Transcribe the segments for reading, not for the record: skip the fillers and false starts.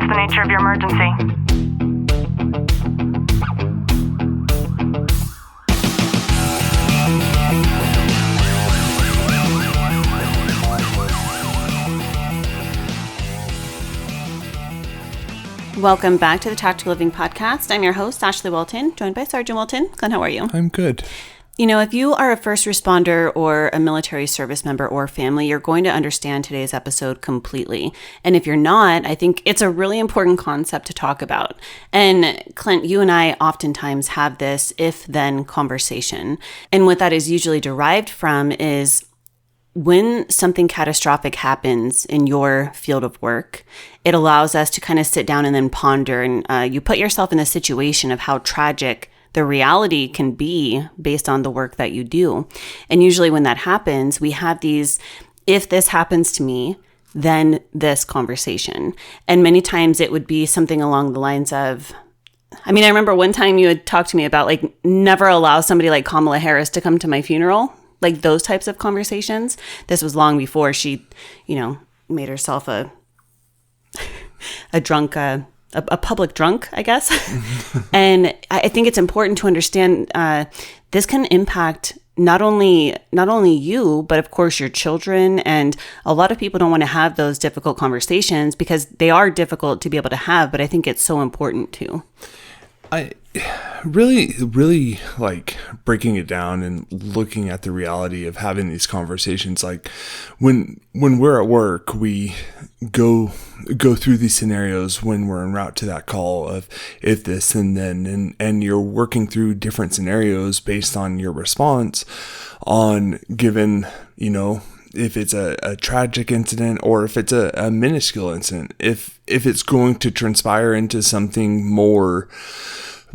What's the nature of your emergency? Welcome back to the Tactical Living Podcast. I'm your host, Ashley Wilton, joined by Sergeant Wilton. Glenn, how are you? I'm good. You know, if you are a first responder or a military service member or family, you're going to understand today's episode completely. And if you're not, I think it's a really important concept to talk about. And Clint, you and I oftentimes have this if-then conversation. And what that is usually derived from is when something catastrophic happens in your field of work, it allows us to kind of sit down and then ponder. And you put yourself in the situation of how tragic the reality can be based on the work that you do. And usually when that happens, we have these, if this happens to me, then this conversation. And many times it would be something along the lines of, I remember one time you had talked to me about like never allow somebody like Kamala Harris to come to my funeral, like those types of conversations. This was long before she, made herself a drunk, a public drunk, I guess. And I think it's important to understand this can impact not only you, but of course your children. And a lot of people don't want to have those difficult conversations because they are difficult to be able to have, but I think it's so important too. I really like breaking it down and looking at the reality of having these conversations. Like when we're at work, we go through these scenarios when we're en route to that call of if this and then, and you're working through different scenarios based on your response on given, if it's a tragic incident or if it's a minuscule incident, if it's going to transpire into something more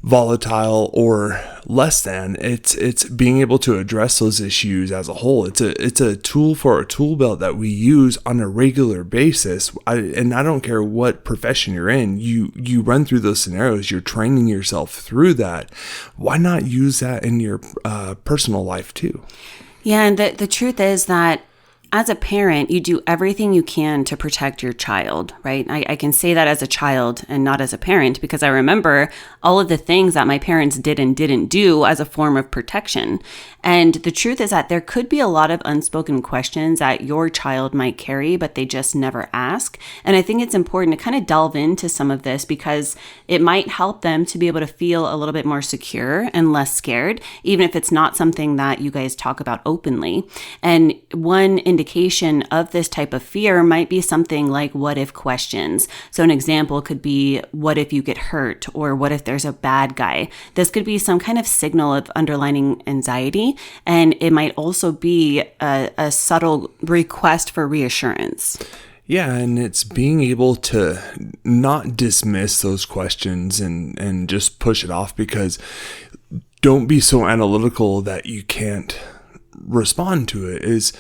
volatile or less than, it's being able to address those issues as a whole. It's a tool for a tool belt that we use on a regular basis. And I don't care what profession you're in, you run through those scenarios, you're training yourself through that. Why not use that in your personal life too? Yeah, and the truth is that as a parent, you do everything you can to protect your child, right? I can say that as a child and not as a parent because I remember all of the things that my parents did and didn't do as a form of protection. And the truth is that there could be a lot of unspoken questions that your child might carry, but they just never ask. And I think it's important to kind of delve into some of this because it might help them to be able to feel a little bit more secure and less scared, even if it's not something that you guys talk about openly. And one indication of this type of fear might be something like what if questions. So an example could be, what if you get hurt? Or what if there's a bad guy? This could be some kind of signal of underlying anxiety. And it might also be a subtle request for reassurance. Yeah, and it's being able to not dismiss those questions and just push it off, because don't be so analytical that you can't respond to it. Is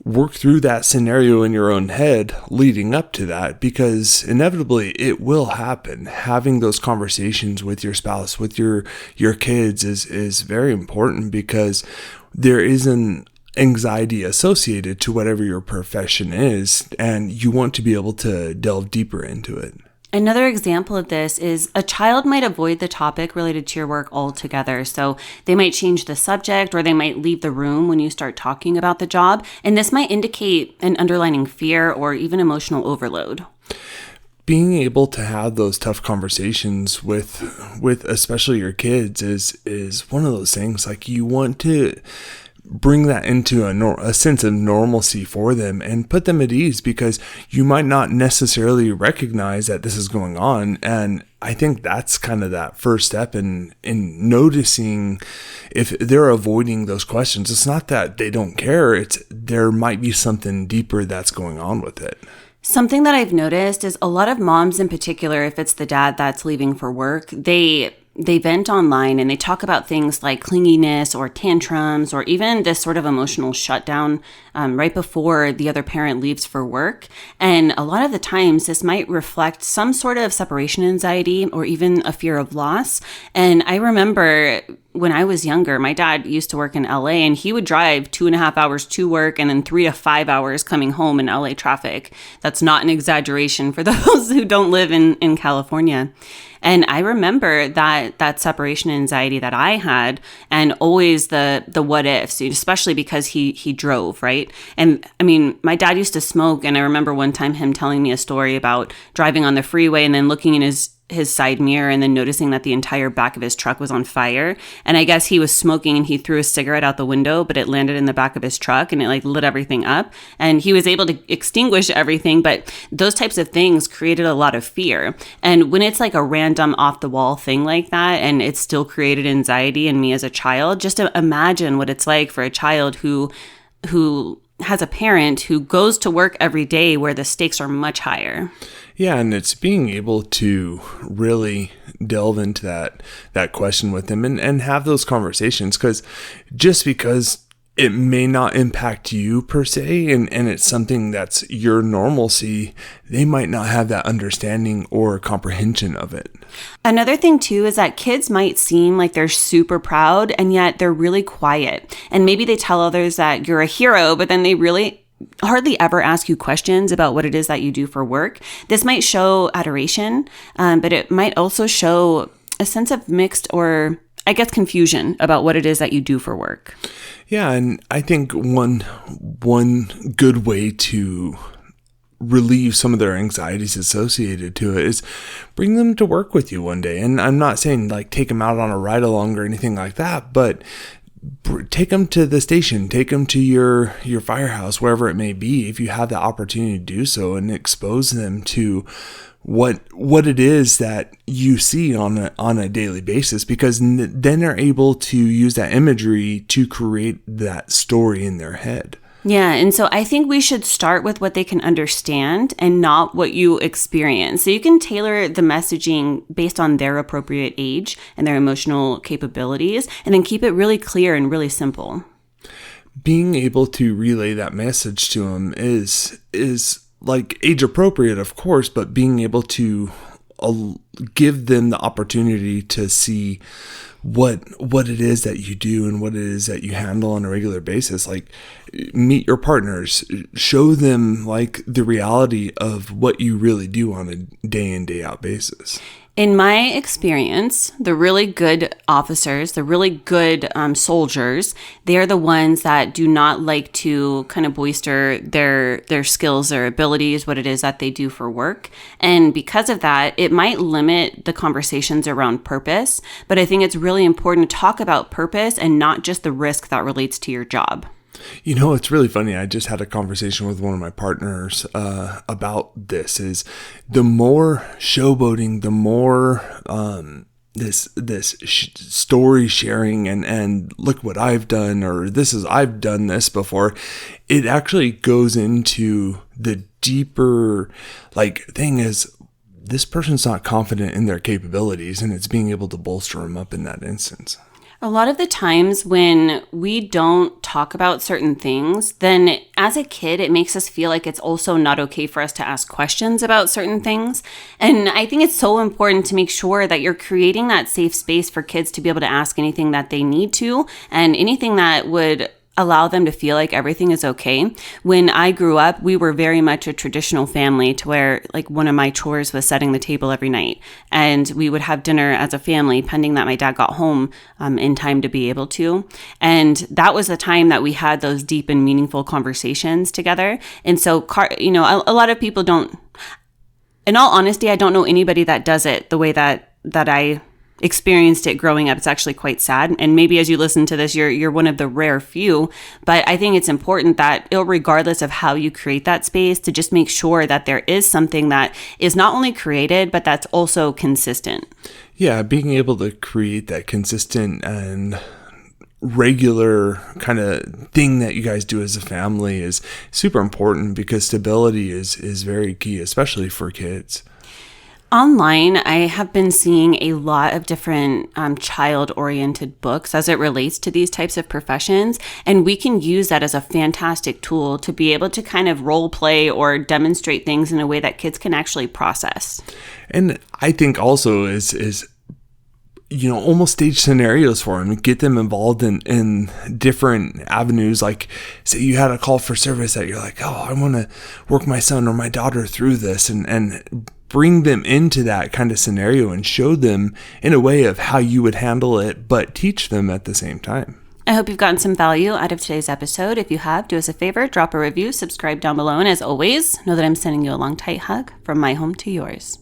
work through that scenario in your own head leading up to that, because inevitably it will happen. Having those conversations with your spouse, with your kids is very important, because there is an anxiety associated to whatever your profession is, and you want to be able to delve deeper into it. Another example of this is a child might avoid the topic related to your work altogether. So they might change the subject, or they might leave the room when you start talking about the job. And this might indicate an underlying fear or even emotional overload. Being able to have those tough conversations with especially your kids is one of those things. Like, you want to bring that into a sense of normalcy for them and put them at ease, because you might not necessarily recognize that this is going on. And I think that's kind of that first step in noticing if they're avoiding those questions. It's not that they don't care. It's there might be something deeper that's going on with it. Something that I've noticed is a lot of moms in particular, if it's the dad that's leaving for work, they vent online and they talk about things like clinginess or tantrums or even this sort of emotional shutdown right before the other parent leaves for work. And a lot of the times this might reflect some sort of separation anxiety or even a fear of loss. And I remember when I was younger, my dad used to work in LA, and he would drive 2.5 hours to work and then 3 to 5 hours coming home in LA traffic. That's not an exaggeration for those who don't live in California. And I remember that separation anxiety that I had, and always the what ifs, especially because he drove, right? And I mean, my dad used to smoke, and I remember one time him telling me a story about driving on the freeway and then looking in his side mirror and then noticing that the entire back of his truck was on fire. And I guess he was smoking and he threw a cigarette out the window, but it landed in the back of his truck and it like lit everything up. And he was able to extinguish everything. But those types of things created a lot of fear. And when it's like a random off the wall thing like that, and it still created anxiety in me as a child, just to imagine what it's like for a child who has a parent who goes to work every day where the stakes are much higher. Yeah, and it's being able to really delve into that question with them and have those conversations, because it may not impact you per se, and it's something that's your normalcy, they might not have that understanding or comprehension of it. Another thing too is that kids might seem like they're super proud, and yet they're really quiet. And maybe they tell others that you're a hero, but then they really hardly ever ask you questions about what it is that you do for work. This might show adoration, but it might also show a sense of mixed, or I guess confusion about what it is that you do for work. Yeah, and I think one good way to relieve some of their anxieties associated to it is bring them to work with you one day. And I'm not saying like take them out on a ride along or anything like that, but take them to the station, take them to your firehouse, wherever it may be, if you have the opportunity to do so, and expose them to what it is that you see on a daily basis, because then they're able to use that imagery to create that story in their head. Yeah, and so I think we should start with what they can understand and not what you experience. So you can tailor the messaging based on their appropriate age and their emotional capabilities, and then keep it really clear and really simple. Being able to relay that message to them is like age appropriate, of course, but being able to give them the opportunity to see what it is that you do and what it is that you handle on a regular basis. Like, meet your partners, show them like the reality of what you really do on a day in, day out basis. In my experience, the really good officers, the really good soldiers, they're the ones that do not like to kind of boister their skills, their abilities, what it is that they do for work. And because of that, it might limit the conversations around purpose. But I think it's really important to talk about purpose and not just the risk that relates to your job. You know, it's really funny. I just had a conversation with one of my partners about this. Is the more showboating, the more this story sharing and look what I've done, or I've done this before. It actually goes into the deeper thing is this person's not confident in their capabilities, and it's being able to bolster them up in that instance. A lot of the times when we don't talk about certain things, then as a kid, it makes us feel like it's also not okay for us to ask questions about certain things. And I think it's so important to make sure that you're creating that safe space for kids to be able to ask anything that they need to, and anything that would allow them to feel like everything is okay. When I grew up, we were very much a traditional family, to where one of my chores was setting the table every night, and we would have dinner as a family pending that my dad got home in time to be able to. And that was the time that we had those deep and meaningful conversations together. And so, a lot of people don't, in all honesty, I don't know anybody that does it the way that I experienced it growing up. It's actually quite sad. And maybe as you listen to this, you're one of the rare few. But I think it's important that, regardless of how you create that space, to just make sure that there is something that is not only created, but that's also consistent. Yeah, being able to create that consistent and regular kind of thing that you guys do as a family is super important, because stability is very key, especially for kids. Online, I have been seeing a lot of different child-oriented books as it relates to these types of professions, and we can use that as a fantastic tool to be able to kind of role play or demonstrate things in a way that kids can actually process. And I think also is almost stage scenarios for them and get them involved in different avenues. Like, say you had a call for service that you're like, oh, I want to work my son or my daughter through this, and bring them into that kind of scenario and show them in a way of how you would handle it, but teach them at the same time. I hope you've gotten some value out of today's episode. If you have, do us a favor, drop a review, subscribe down below, and as always, know that I'm sending you a long, tight hug from my home to yours.